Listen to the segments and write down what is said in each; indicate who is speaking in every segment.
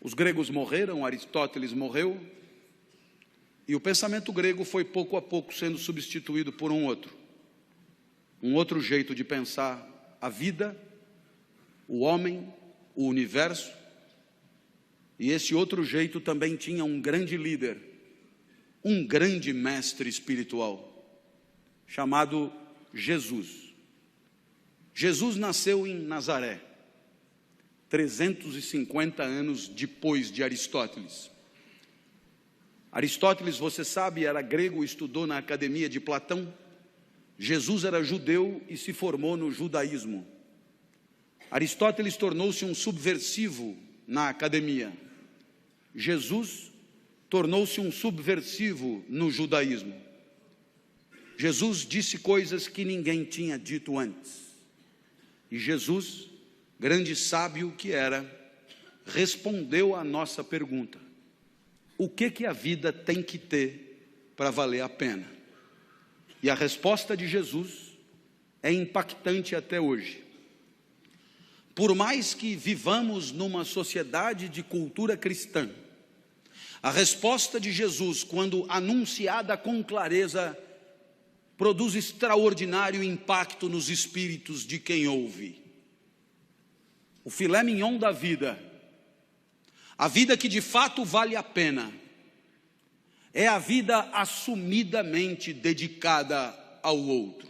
Speaker 1: Os gregos morreram, Aristóteles morreu, e o pensamento grego foi pouco a pouco sendo substituído por um outro jeito de pensar a vida, o homem, o universo. E esse outro jeito também tinha um grande líder, um grande mestre espiritual, chamado Jesus. Jesus nasceu em Nazaré, 350 anos depois de Aristóteles. Aristóteles, você sabe, era grego, estudou na academia de Platão. Jesus era judeu e se formou no judaísmo. Aristóteles tornou-se um subversivo na academia. Jesus tornou-se um subversivo no judaísmo. Jesus disse coisas que ninguém tinha dito antes. E Jesus, grande sábio que era, respondeu à nossa pergunta: o que a vida tem que ter para valer a pena? E a resposta de Jesus é impactante até hoje. Por mais que vivamos numa sociedade de cultura cristã, a resposta de Jesus, quando anunciada com clareza, produz extraordinário impacto nos espíritos de quem ouve. O filé mignon da vida, a vida que de fato vale a pena, é a vida assumidamente dedicada ao outro.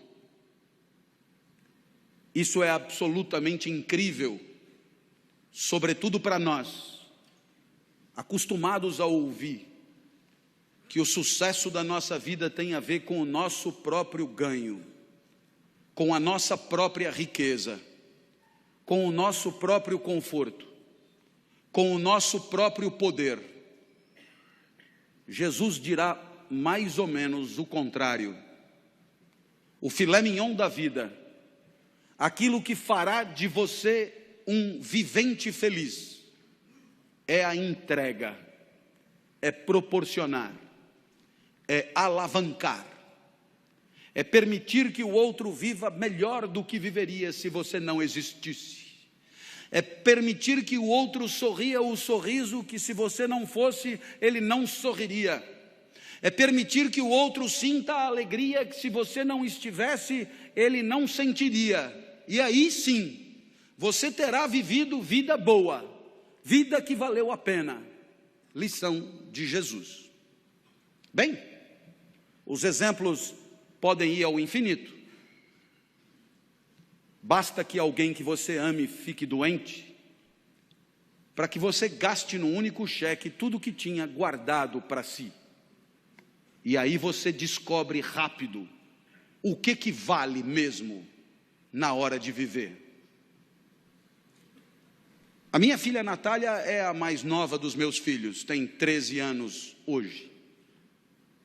Speaker 1: Isso é absolutamente incrível, sobretudo para nós, acostumados a ouvir que o sucesso da nossa vida tem a ver com o nosso próprio ganho, com a nossa própria riqueza, com o nosso próprio conforto, com o nosso próprio poder. Jesus dirá mais ou menos o contrário. O filé mignon da vida, aquilo que fará de você um vivente feliz, é a entrega, é proporcionar, é alavancar, é permitir que o outro viva melhor do que viveria se você não existisse, é permitir que o outro sorria o sorriso que, se você não fosse, ele não sorriria, é permitir que o outro sinta a alegria que, se você não estivesse, ele não sentiria. E aí sim, você terá vivido vida boa, vida que valeu a pena. Lição de Jesus. Bem, os exemplos podem ir ao infinito. Basta que alguém que você ame fique doente, para que você gaste num único cheque tudo que tinha guardado para si. E aí você descobre rápido o que vale mesmo na hora de viver. A minha filha Natália é a mais nova dos meus filhos, tem 13 anos hoje.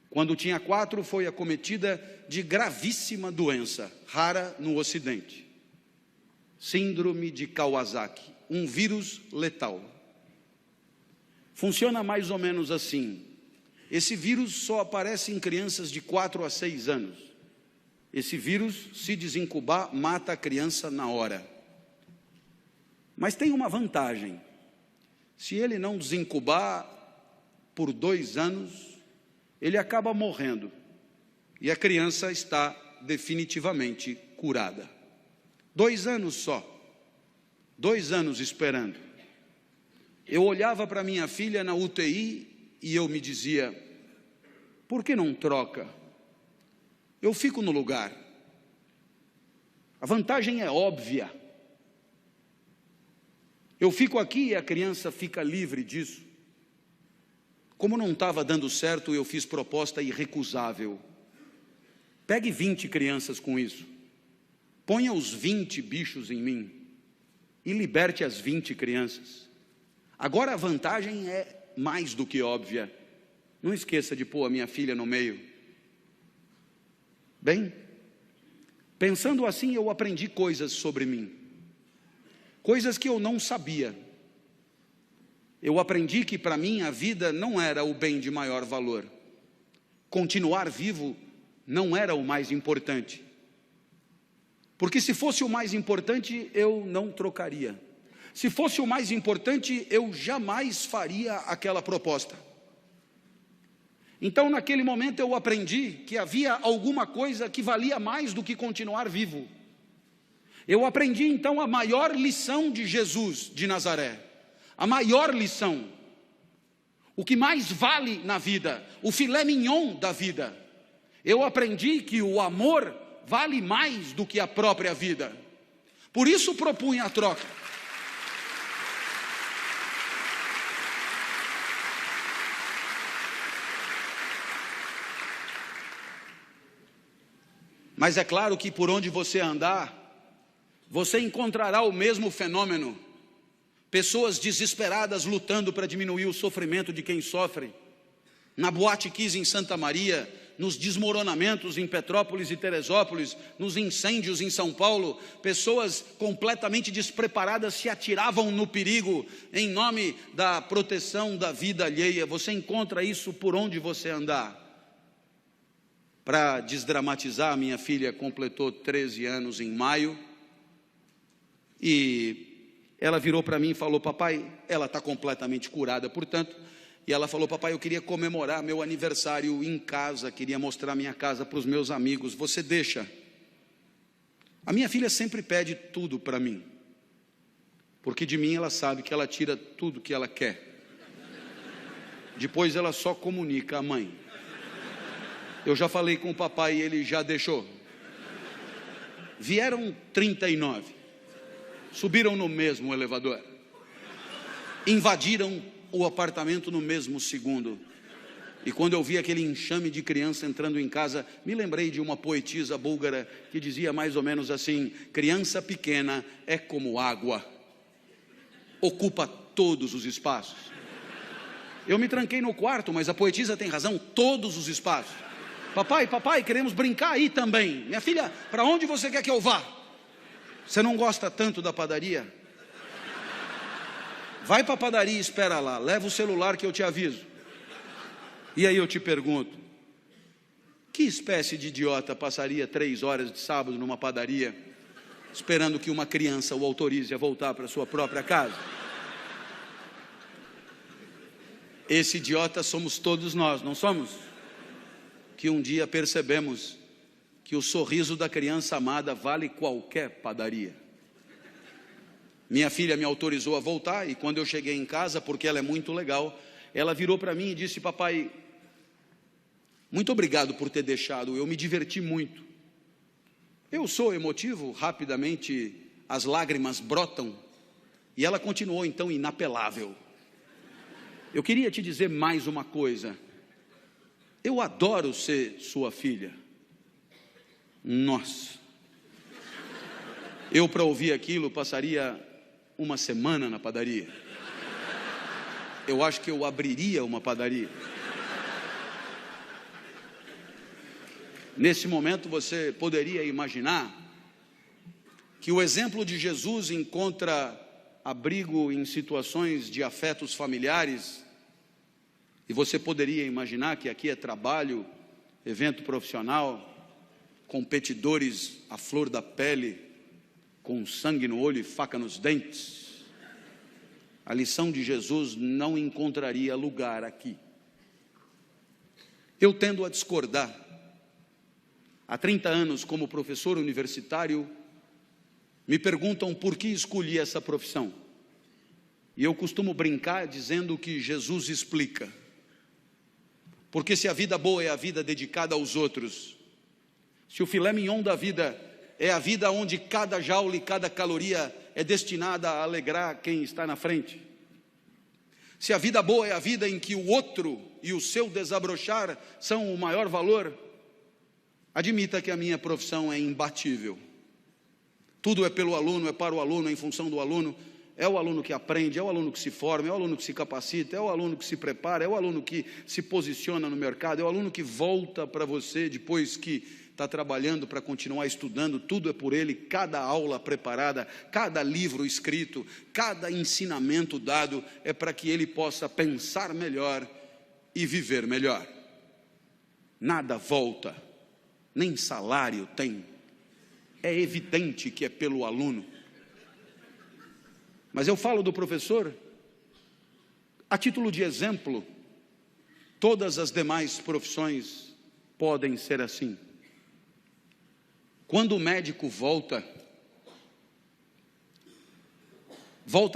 Speaker 1: Quando tinha 4, foi acometida de gravíssima doença, rara no Ocidente. Síndrome de Kawasaki, um vírus letal. Funciona mais ou menos assim. Esse vírus só aparece em crianças de 4 a 6 anos. Esse vírus, se desincubar, mata a criança na hora. Mas tem uma vantagem: se ele não desincubar por 2 anos, ele acaba morrendo, e a criança está definitivamente curada. 2 anos só, 2 anos esperando. Eu olhava para minha filha na UTI e eu me dizia: por que não troca? Eu fico no lugar. A vantagem é óbvia. Eu fico aqui e a criança fica livre disso. Como não estava dando certo, eu fiz proposta irrecusável. Pegue 20 crianças com isso. Ponha os 20 bichos em mim e liberte as 20 crianças. Agora a vantagem é mais do que óbvia. Não esqueça de pôr a minha filha no meio. Bem, pensando assim, eu aprendi coisas sobre mim. Coisas que eu não sabia. Eu aprendi que para mim a vida não era o bem de maior valor. Continuar vivo não era o mais importante. Porque se fosse o mais importante, eu não trocaria. Se fosse o mais importante, eu jamais faria aquela proposta. Então, naquele momento, eu aprendi que havia alguma coisa que valia mais do que continuar vivo. Eu aprendi, então, a maior lição de Jesus de Nazaré. A maior lição. O que mais vale na vida, o filé mignon da vida. Eu aprendi que o amor vale mais do que a própria vida. Por isso propunha a troca. Mas é claro que por onde você andar, você encontrará o mesmo fenômeno. Pessoas desesperadas lutando para diminuir o sofrimento de quem sofre. Na Boate Kiss em Santa Maria, nos desmoronamentos em Petrópolis e Teresópolis, nos incêndios em São Paulo, pessoas completamente despreparadas se atiravam no perigo em nome da proteção da vida alheia. Você encontra isso por onde você andar. Para desdramatizar, minha filha completou 13 anos em maio, e ela virou para mim e falou: papai, ela está completamente curada, portanto, e ela falou: papai, eu queria comemorar meu aniversário em casa, queria mostrar minha casa para os meus amigos, você deixa? A minha filha sempre pede tudo para mim, porque de mim ela sabe que ela tira tudo que ela quer, depois ela só comunica à mãe. Eu já falei com o papai e ele já deixou. Vieram 39, subiram no mesmo elevador, invadiram o apartamento no mesmo segundo. E quando eu vi aquele enxame de criança entrando em casa, me lembrei de uma poetisa búlgara que dizia mais ou menos assim: criança pequena é como água, ocupa todos os espaços. Eu me tranquei no quarto, mas a poetisa tem razão, todos os espaços. Papai, queremos brincar aí também. Minha filha, para onde você quer que eu vá? Você não gosta tanto da padaria? Vai para a padaria e espera lá, leva o celular que eu te aviso. E aí eu te pergunto, que espécie de idiota passaria 3 horas de sábado numa padaria, esperando que uma criança o autorize a voltar para sua própria casa? Esse idiota somos todos nós, não somos? Que um dia percebemos que o sorriso da criança amada vale qualquer padaria. Minha filha me autorizou a voltar, e quando eu cheguei em casa, porque ela é muito legal, ela virou para mim e disse: papai, muito obrigado por ter deixado, eu me diverti muito. Eu sou emotivo, rapidamente as lágrimas brotam, e ela continuou então inapelável: eu queria te dizer mais uma coisa, eu adoro ser sua filha. Nossa, eu para ouvir aquilo passaria uma semana na padaria. Eu acho que eu abriria uma padaria. Nesse momento você poderia imaginar que o exemplo de Jesus encontra abrigo em situações de afetos familiares, e você poderia imaginar que aqui é trabalho, evento profissional, competidores à flor da pele, com sangue no olho e faca nos dentes. A lição de Jesus não encontraria lugar aqui. Eu tendo a discordar. Há 30 anos, como professor universitário, me perguntam por que escolhi essa profissão. E eu costumo brincar dizendo que Jesus explica. Porque se a vida boa é a vida dedicada aos outros, se o filé mignon da vida é a vida onde cada joule e cada caloria é destinada a alegrar quem está na frente, se a vida boa é a vida em que o outro e o seu desabrochar são o maior valor, admita que a minha profissão é imbatível. Tudo é pelo aluno, é para o aluno, é em função do aluno. É o aluno que aprende, é o aluno que se forma, é o aluno que se capacita, é o aluno que se prepara, é o aluno que se posiciona no mercado, é o aluno que volta para você depois que está trabalhando para continuar estudando. Tudo é por ele, cada aula preparada, cada livro escrito, cada ensinamento dado é para que ele possa pensar melhor e viver melhor. Nada volta, nem salário tem. É evidente que é pelo aluno. Mas eu falo do professor a título de exemplo. Todas as demais profissões podem ser assim. Quando o médico volta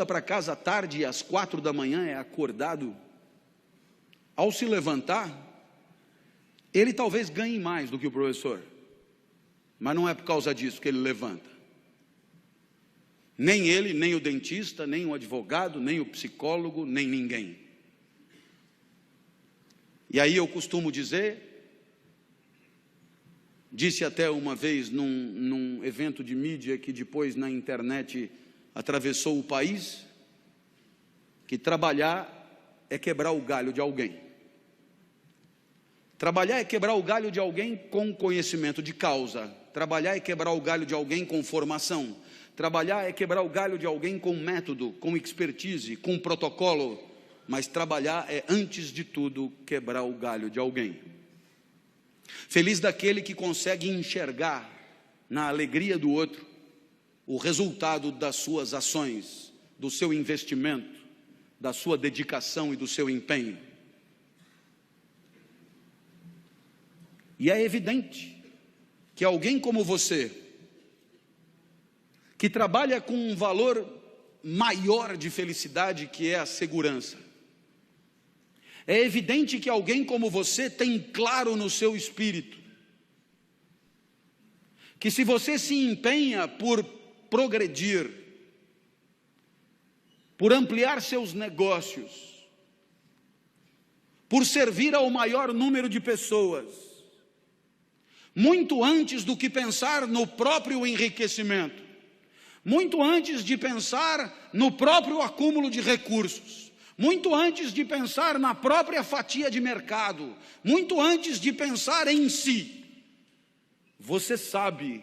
Speaker 1: para casa à tarde e às 4 da manhã é acordado, ao se levantar, ele talvez ganhe mais do que o professor, mas não é por causa disso que ele levanta. Nem ele, nem o dentista, nem o advogado, nem o psicólogo, nem ninguém. E aí eu costumo dizer, disse até uma vez num evento de mídia que depois na internet atravessou o país, que trabalhar é quebrar o galho de alguém. Trabalhar é quebrar o galho de alguém com conhecimento de causa. Trabalhar é quebrar o galho de alguém com formação. Trabalhar é quebrar o galho de alguém com método, com expertise, com protocolo. Mas trabalhar é, antes de tudo, quebrar o galho de alguém. Feliz daquele que consegue enxergar na alegria do outro o resultado das suas ações, do seu investimento, da sua dedicação e do seu empenho. E é evidente que alguém como você, que trabalha com um valor maior de felicidade, que é a segurança, é evidente que alguém como você tem claro no seu espírito que se você se empenha por progredir, por ampliar seus negócios, por servir ao maior número de pessoas, muito antes do que pensar no próprio enriquecimento, muito antes de pensar no próprio acúmulo de recursos, muito antes de pensar na própria fatia de mercado, muito antes de pensar em si, você sabe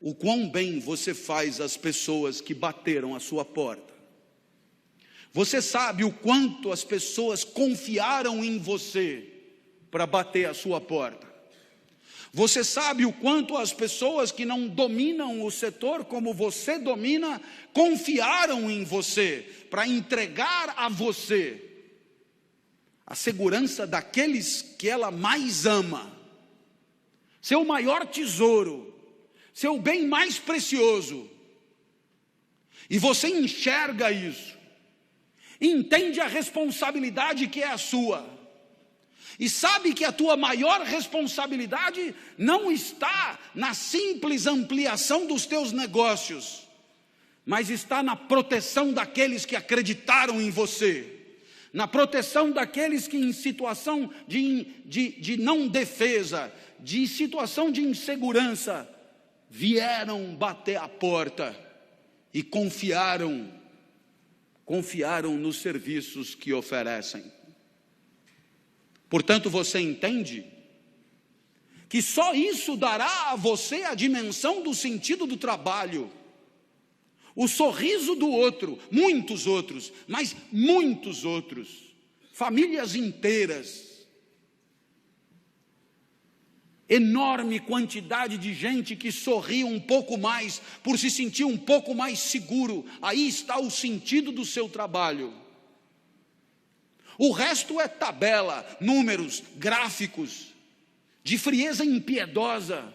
Speaker 1: o quão bem você faz às pessoas que bateram a sua porta. Você sabe o quanto as pessoas confiaram em você para bater a sua porta. Você sabe o quanto as pessoas que não dominam o setor como você domina, confiaram em você para entregar a você a segurança daqueles que ela mais ama, seu maior tesouro, seu bem mais precioso. E você enxerga isso, entende a responsabilidade que é a sua, e sabe que a tua maior responsabilidade não está na simples ampliação dos teus negócios, mas está na proteção daqueles que acreditaram em você, na proteção daqueles que em situação de não defesa, de situação de insegurança, vieram bater a porta e confiaram nos serviços que oferecem. Portanto, você entende que só isso dará a você a dimensão do sentido do trabalho, o sorriso do outro, muitos outros, mas muitos outros, famílias inteiras, enorme quantidade de gente que sorri um pouco mais, por se sentir um pouco mais seguro. Aí está o sentido do seu trabalho. O resto é tabela, números, gráficos, de frieza impiedosa,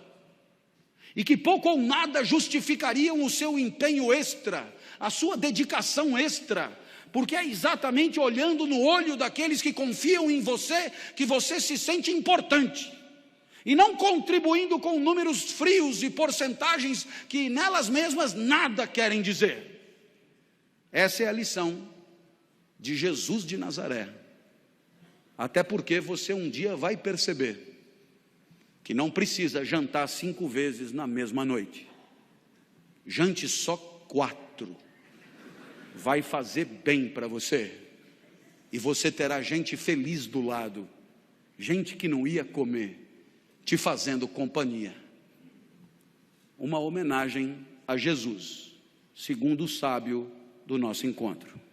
Speaker 1: e que pouco ou nada justificariam o seu empenho extra, a sua dedicação extra, porque é exatamente olhando no olho daqueles que confiam em você, que você se sente importante, e não contribuindo com números frios e porcentagens que nelas mesmas nada querem dizer. Essa é a lição de Jesus de Nazaré, até porque você um dia vai perceber que não precisa jantar 5 vezes na mesma noite, jante só 4, vai fazer bem para você, e você terá gente feliz do lado, gente que não ia comer, te fazendo companhia. Uma homenagem a Jesus, segundo o sábio do nosso encontro.